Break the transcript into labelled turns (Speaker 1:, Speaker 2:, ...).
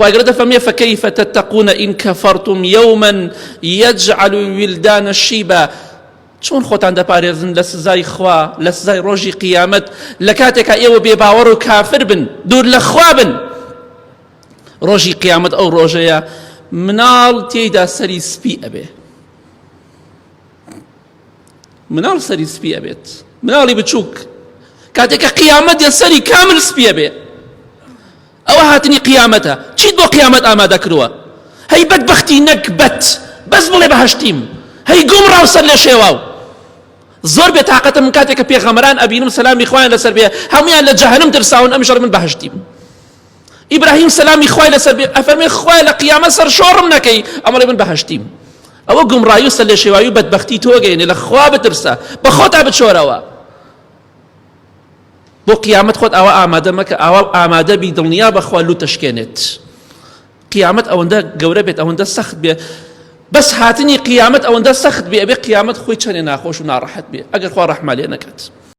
Speaker 1: خواهي فمي فكيف تتقون إن كفرتم يوما يجعل الولدان الشيبا. چۆن خۆتان دەپارێزن لە سزای خوا لە سزای ڕۆژی قیامەت لە کاتێکا ئێوە بێباوەڕ و کافر بن دوور لە خوا بن. ڕۆژی قیامەت ئەو ڕۆژەیە مناڵ تێیدا سەری سپی ئەبێ، مناڵ سەری سپی ئەبێت، مناڵی بچووک کاتێکە قیامەت دێ سەری کامل سپی ئەبێ. ئەوە هاتنی قیامەتە. چیت بۆ قیامەت ئامادە کردووە؟ هەی بەدبەختی نەکبەت بەس بڵێ بەهەشتیم، هەی گومڕاو سەر لە شێواو. زۆر بێتاقەتم کاتێککە پێغەمبەران ئەبینم سەلامی خوایان لەسەر بێ هەمویان لە جەهەنەم ترساون، ئەمیش من بەهەشتیم. ئیبراهیم سەلامی خوای لەسەر بێ ئەفەرمێ خوای لە قیامەت سەر شۆڕم نەکەی، ئەمەڵێ من بەهەشتیم. ئەوە گومڕایی و سەر لە شێوایی و بەدبەختی تۆگەینێ، لە خوا بترسە، بە خۆتا بچۆرەوە. بۆ قیامەت خۆت ئەوە ئامادە مەکە، ئەوە ئامادە بی دڵنیا بەخوا لوو تەشکێنێت. قیامەت ئەوەندە گەورە بێت، ئەوەندە سەخت بێ، بەس هاتنی قیامەت ئەوەندە سەخت بێ، ئەبێ قیامەت خۆی چەندێ ناخۆش و ناڕەحەت بێ ئەگەر خوا ڕەحمە لێ نەکات.